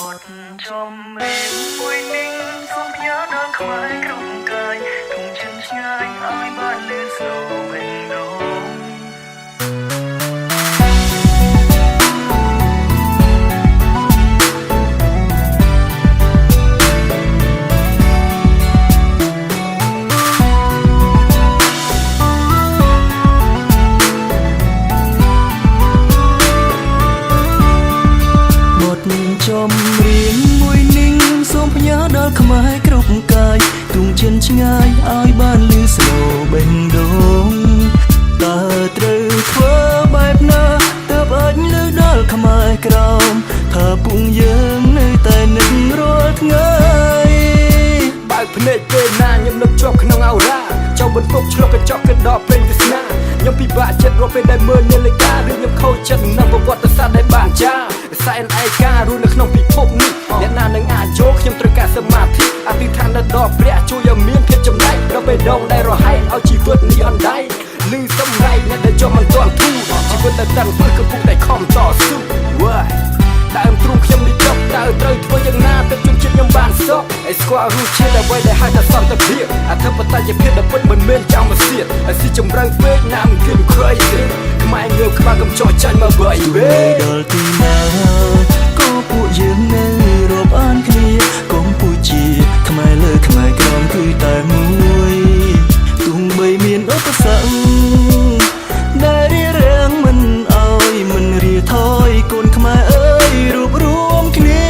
บทจมเรียงมวยนิ่งส่งพยาดอนขมายกรุงกายทุ่งฉันชายอ้ายบ้านลือสู่เป็นดงจมเรียงมวยนิ่งส่งพยาดอนขมายกรุงกายทุ่งฉันชายอ้ายบ้านลือสู่เป็นดงตาตรึกเฟ้อแบบน่าเติบอันลือดอนขมายกรอมถ้าปุ่งยังในแต่หนึ่งรถไงបើកភ្នែកពេលណាខ្ញុំនឹកជាប់ក្នុងអោរ៉ាចូលបន្ទប់ឆ្លុះកញ្ចក់កណ្ដោពេលវាស្នាខ្ញុំពិបាកចិត្តរកពេលដែលមើលនាឡិកាឬខ្ញុំខូចចិត្តនៅប្រវត្តិសាស្ត្រដែលបានចាសែនឯការរស់នៅក្នុងពិភពនេះអ្នកណានឹងអាចចូលខ្ញុំត្រូវការសមាធិអធិដ្ឋាននៅដល់ព្រះជួយឲ្យមានភាពចំណែកដល់បេះដូងដែលរហែកឲ្យជីវិតនេះអណ្ដែតលឺសំឡេងអ្នកដែលជាប់មិនទាន់ធូរជីវិតដែលតាំងពីកំពុងតែខំតស៊ូដើមទ្រូងខ្ញុំនេះចប់តើត្រូវធ្វើយ៉ាងណាទឹកជន់ចិត្តខ្ញុំបានសក់ឲ្យស្គាល់រសជាតិអ្វីដែលហៅថាសន្តិភាពអធិបតេយ្យភាពដែលពិតមិនមែនចាំមកសៀតឲ្យស៊ីចម្រៅពេកណាមិនគិត crazy ខ្មែរងើបក្បាលកំចោះចាញ់មក baby ដល់ទីណាក៏ពួកយើងនៅរាប់អានគ្នាកម្ពុជាខ្មែរលើខ្មែរក្រមគឺតែមួយទោះបីមានឧបសគ្គដែលរារាំងមិនឲ្យមិនរាថយកូនខ្មែរអើយរួបរวมគ្នា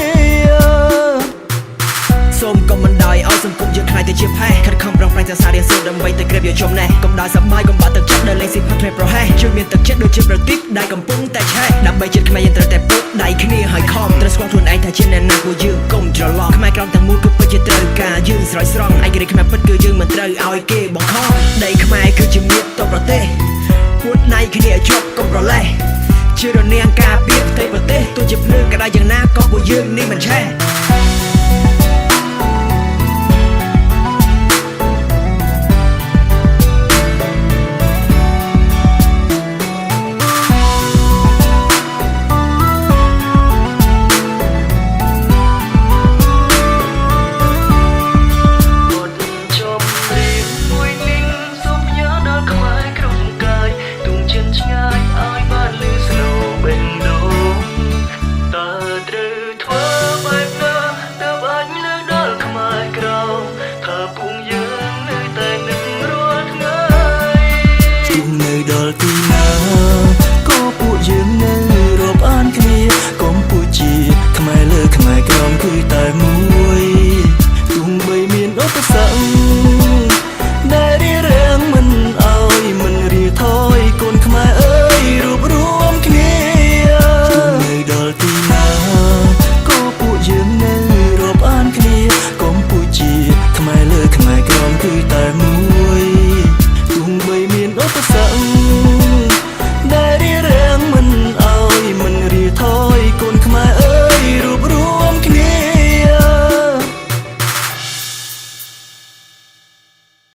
សូមកុំមិនដោយឲ្យសង្គមយើងខ្លាចទៅជាផេះខិតខំប្រឹងប្រែងសរសើររៀនសូត្រដើម្បីទៅក្រេបយកចំណេះកុំដោយសប្បាយកុំបាក់ទឹកចិត្តដែលលេងស៊ីផាត់ភ្នែកប្រហែសជួយមានទឹកចិត្តដូចជាប្រទីបដែលកំពុងតែឆេះដើម្បីជាតិខ្មែរយើងត្រូវតែពុកដៃគ្នាហើយខំត្រូវស្គាល់ខ្លួនឯងថាជាអ្នកណាពួកយើងកុំច្រឡំខ្មែរក្រមទាំងមូលគឺពិតជាត្រូវការយើងស្រោចស្រង់ឯករាជ្យខ្មែរពិតគឺយើងមិនត្រូវឲ្យគេបង្ខំដីខ្មែរគឺជាមាតុប្រទេសពួតដៃគ្នាឲ្យជាប់កុំប្រឡេះជារនាងការពារផ្ទៃប្រទេសទោះជាភ្លើងក្តៅយ៉ាងណាក៏ពួកយើងនេះមិនឆេះដល់ទីណាក៏ពួកយើងនៅរាប់អានគ្នាកម្ពុជាខ្មែរលើខ្មែរក្រមគឺតែមួយ